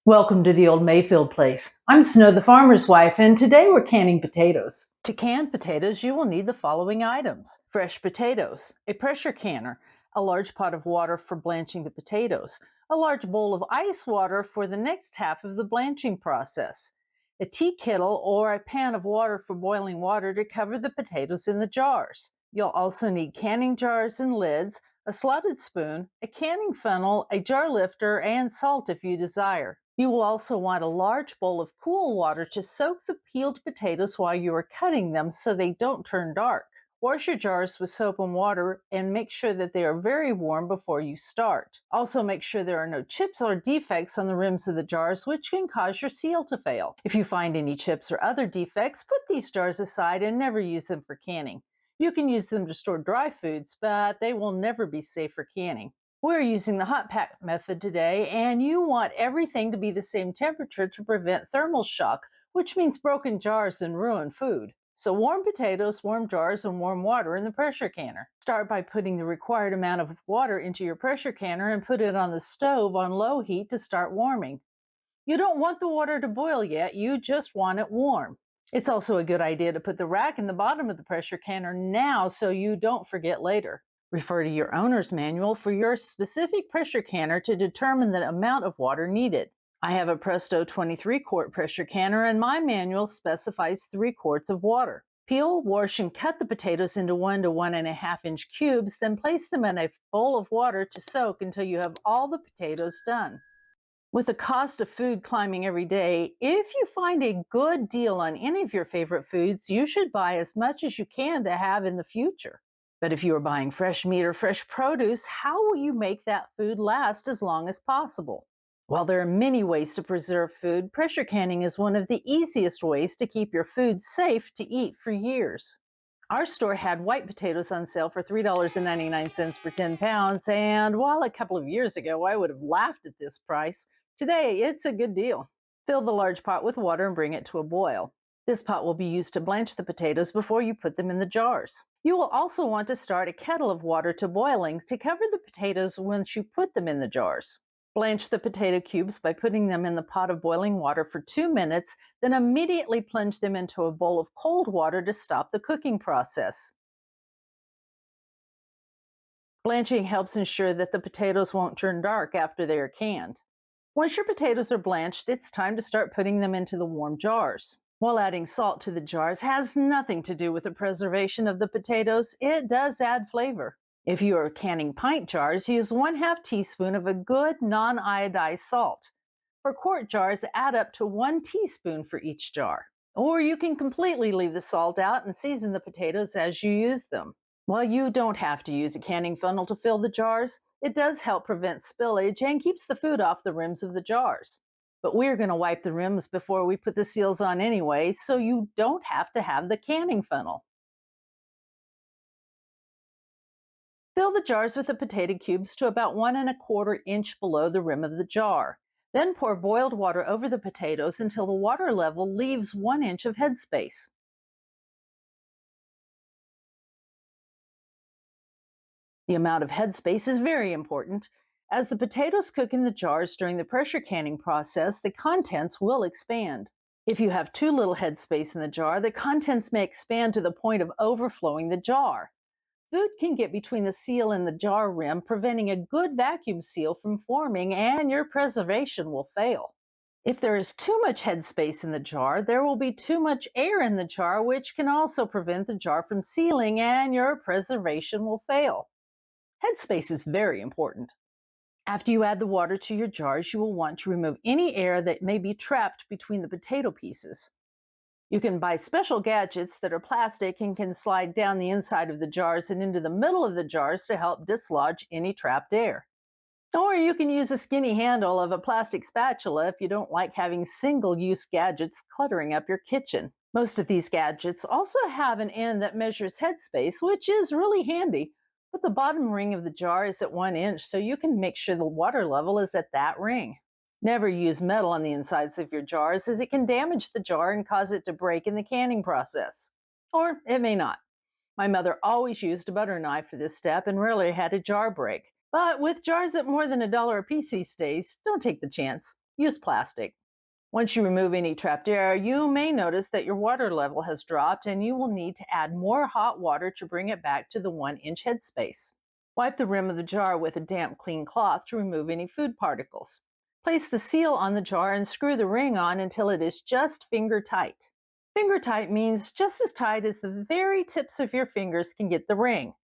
Welcome to the old Mayfield place. I'm Snow the farmer's wife, and today we're canning potatoes. To can potatoes, you will need the following items: fresh potatoes, a pressure canner, a large pot of water for blanching the potatoes, a large bowl of ice water for the next half of the blanching process, a tea kettle or a pan of water for boiling water to cover the potatoes in the jars. You'll also need canning jars and lids, a slotted spoon, a canning funnel, a jar lifter, and salt if you desire. You will also want a large bowl of cool water to soak the peeled potatoes while you are cutting them so they don't turn dark. Wash your jars with soap and water and make sure that they are very warm before you start. Also, make sure there are no chips or defects on the rims of the jars, which can cause your seal to fail. If you find any chips or other defects, put these jars aside and never use them for canning. You can use them to store dry foods, but they will never be safe for canning. We're using the hot pack method today, and you want everything to be the same temperature to prevent thermal shock, which means broken jars and ruined food. So warm potatoes, warm jars, and warm water in the pressure canner. Start by putting the required amount of water into your pressure canner and put it on the stove on low heat to start warming. You don't want the water to boil yet, you just want it warm. It's also a good idea to put the rack in the bottom of the pressure canner now so you don't forget later. Refer to your owner's manual for your specific pressure canner to determine the amount of water needed. I have a Presto 23-quart pressure canner, and my manual specifies 3 quarts of water. Peel, wash, and cut the potatoes into 1 to 1.5 inch cubes, then place them in a bowl of water to soak until you have all the potatoes done. With the cost of food climbing every day, if you find a good deal on any of your favorite foods, you should buy as much as you can to have in the future. But if you are buying fresh meat or fresh produce, how will you make that food last as long as possible? While there are many ways to preserve food, pressure canning is one of the easiest ways to keep your food safe to eat for years. Our store had white potatoes on sale for $3.99 for 10 pounds, and while a couple of years ago I would have laughed at this price, today it's a good deal. Fill the large pot with water and bring it to a boil. This pot will be used to blanch the potatoes before you put them in the jars. You will also want to start a kettle of water to boiling to cover the potatoes once you put them in the jars. Blanch the potato cubes by putting them in the pot of boiling water for 2 minutes, then immediately plunge them into a bowl of cold water to stop the cooking process. Blanching helps ensure that the potatoes won't turn dark after they are canned. Once your potatoes are blanched, it's time to start putting them into the warm jars. While adding salt to the jars has nothing to do with the preservation of the potatoes, it does add flavor. If you are canning pint jars, use 1/2 teaspoon of a good non-iodized salt. For quart jars, add up to 1 teaspoon for each jar. Or you can completely leave the salt out and season the potatoes as you use them. While you don't have to use a canning funnel to fill the jars, it does help prevent spillage and keeps the food off the rims of the jars. But we're going to wipe the rims before we put the seals on anyway, so you don't have to have the canning funnel. Fill the jars with the potato cubes to about 1 1/4 inch below the rim of the jar. Then pour boiled water over the potatoes until the water level leaves 1 inch of headspace. The amount of headspace is very important. As the potatoes cook in the jars during the pressure canning process, the contents will expand. If you have too little headspace in the jar, the contents may expand to the point of overflowing the jar. Food can get between the seal and the jar rim, preventing a good vacuum seal from forming, and your preservation will fail. If there is too much headspace in the jar, there will be too much air in the jar, which can also prevent the jar from sealing, and your preservation will fail. Headspace is very important. After you add the water to your jars, you will want to remove any air that may be trapped between the potato pieces. You can buy special gadgets that are plastic and can slide down the inside of the jars and into the middle of the jars to help dislodge any trapped air. Or you can use a skinny handle of a plastic spatula if you don't like having single-use gadgets cluttering up your kitchen. Most of these gadgets also have an end that measures headspace, which is really handy, but the bottom ring of the jar is at 1 inch, so you can make sure the water level is at that ring. Never use metal on the insides of your jars, as it can damage the jar and cause it to break in the canning process. Or it may not. My mother always used a butter knife for this step and rarely had a jar break. But with jars at more than $1 a piece these days, don't take the chance. use plastic. Once you remove any trapped air, you may notice that your water level has dropped and you will need to add more hot water to bring it back to the 1-inch headspace. Wipe the rim of the jar with a damp, clean cloth to remove any food particles. Place the seal on the jar and screw the ring on until it is just finger tight. Finger tight means just as tight as the very tips of your fingers can get the ring.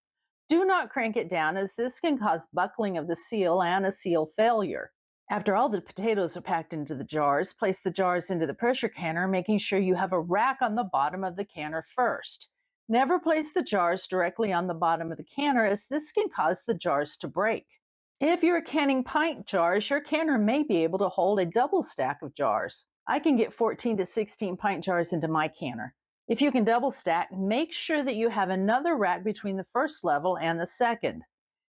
Do not crank it down, as this can cause buckling of the seal and a seal failure. After all the potatoes are packed into the jars, place the jars into the pressure canner, making sure you have a rack on the bottom of the canner first. Never place the jars directly on the bottom of the canner, as this can cause the jars to break. If you're canning pint jars, your canner may be able to hold a double stack of jars. I can get 14 to 16 pint jars into my canner. If you can double stack, make sure that you have another rack between the first level and the second.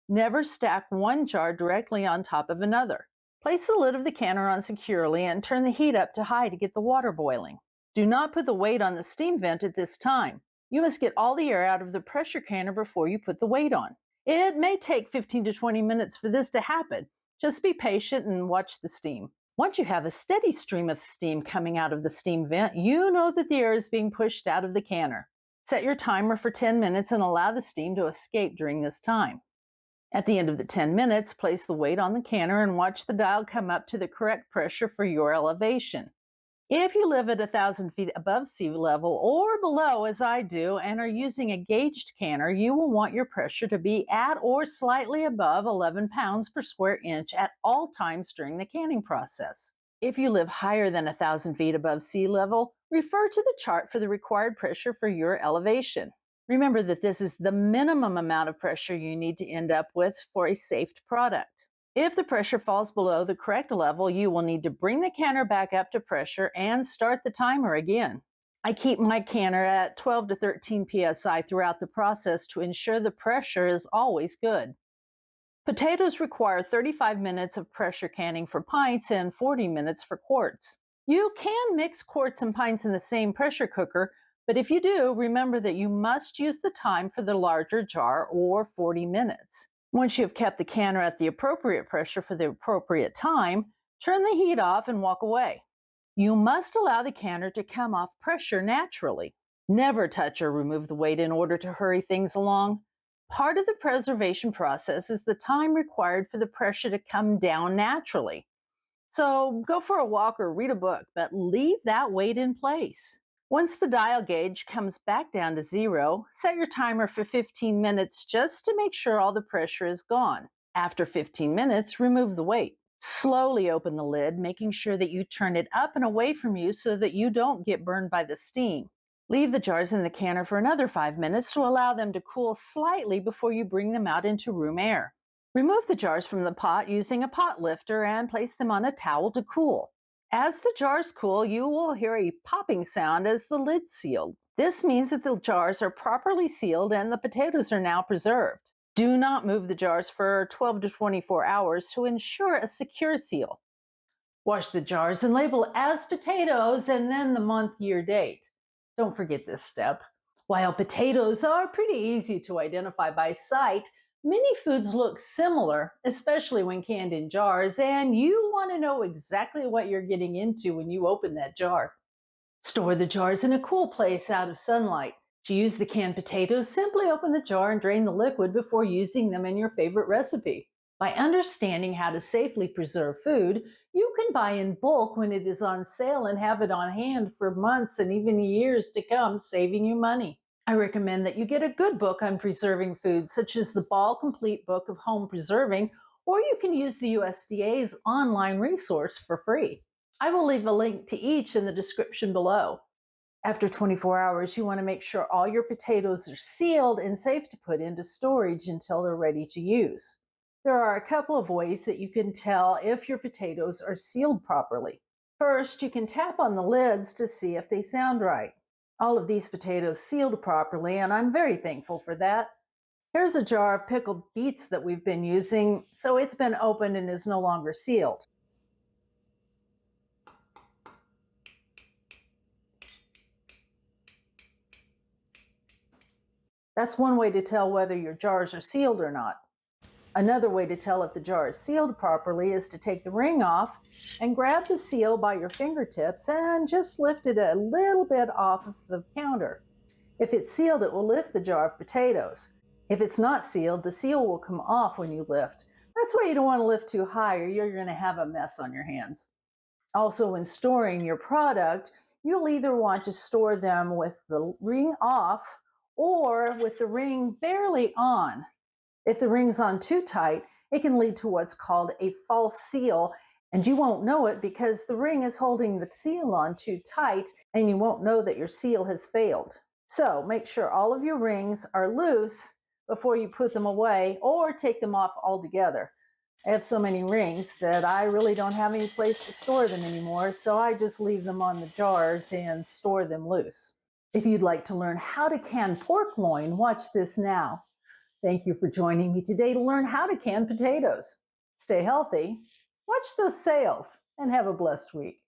Never stack one jar directly on top of another. Place the lid of the canner on securely and turn the heat up to high to get the water boiling. Do not put the weight on the steam vent at this time. You must get all the air out of the pressure canner before you put the weight on. It may take 15 to 20 minutes for this to happen. Just be patient and watch the steam. Once you have a steady stream of steam coming out of the steam vent, you know that the air is being pushed out of the canner. Set your timer for 10 minutes and allow the steam to escape during this time. At the end of the 10 minutes, place the weight on the canner and watch the dial come up to the correct pressure for your elevation. If you live at 1,000 feet above sea level or below, as I do, and are using a gauged canner, you will want your pressure to be at or slightly above 11 pounds per square inch at all times during the canning process. If you live higher than 1,000 feet above sea level, refer to the chart for the required pressure for your elevation. Remember that this is the minimum amount of pressure you need to end up with for a safe product. If the pressure falls below the correct level, you will need to bring the canner back up to pressure and start the timer again. I keep my canner at 12 to 13 psi throughout the process to ensure the pressure is always good. Potatoes require 35 minutes of pressure canning for pints and 40 minutes for quarts. You can mix quarts and pints in the same pressure cooker, but if you do, remember that you must use the time for the larger jar, or 40 minutes. Once you have kept the canner at the appropriate pressure for the appropriate time, turn the heat off and walk away. You must allow the canner to come off pressure naturally. Never touch or remove the weight in order to hurry things along. Part of the preservation process is the time required for the pressure to come down naturally. So go for a walk or read a book, but leave that weight in place. Once the dial gauge comes back down to 0, set your timer for 15 minutes just to make sure all the pressure is gone. After 15 minutes, remove the weight. Slowly open the lid, making sure that you turn it up and away from you so that you don't get burned by the steam. Leave the jars in the canner for another 5 minutes to allow them to cool slightly before you bring them out into room air. Remove the jars from the pot using a pot lifter and place them on a towel to cool. As the jars cool, you will hear a popping sound as the lid sealed. This means that the jars are properly sealed and the potatoes are now preserved. Do not move the jars for 12 to 24 hours to ensure a secure seal. Wash the jars and label as potatoes and then the month, year, date. Don't forget this step. While potatoes are pretty easy to identify by sight, many foods look similar, especially when canned in jars, and you want to know exactly what you're getting into when you open that jar. Store the jars in a cool place out of sunlight. To use the canned potatoes, simply open the jar and drain the liquid before using them in your favorite recipe. By understanding how to safely preserve food, you can buy in bulk when it is on sale and have it on hand for months and even years to come, saving you money. I recommend that you get a good book on preserving food, such as the Ball Complete Book of Home Preserving, or you can use the USDA's online resource for free. I will leave a link to each in the description below. After 24 hours, you want to make sure all your potatoes are sealed and safe to put into storage until they're ready to use. There are a couple of ways that you can tell if your potatoes are sealed properly. First, you can tap on the lids to see if they sound right. All of these potatoes sealed properly, and I'm very thankful for that. Here's a jar of pickled beets that we've been using, so it's been opened and is no longer sealed. That's one way to tell whether your jars are sealed or not. Another way to tell if the jar is sealed properly is to take the ring off and grab the seal by your fingertips and just lift it a little bit off of the counter. If it's sealed, it will lift the jar of potatoes. If it's not sealed, the seal will come off when you lift. That's why you don't want to lift too high or you're going to have a mess on your hands. Also, when storing your product, you'll either want to store them with the ring off or with the ring barely on. If the ring's on too tight, it can lead to what's called a false seal, and you won't know it because the ring is holding the seal on too tight, and you won't know that your seal has failed. So make sure all of your rings are loose before you put them away or take them off altogether. I have so many rings that I really don't have any place to store them anymore, so I just leave them on the jars and store them loose. If you'd like to learn how to can pork loin, watch this now. Thank you for joining me today to learn how to can potatoes. Stay healthy, watch those sales, and have a blessed week.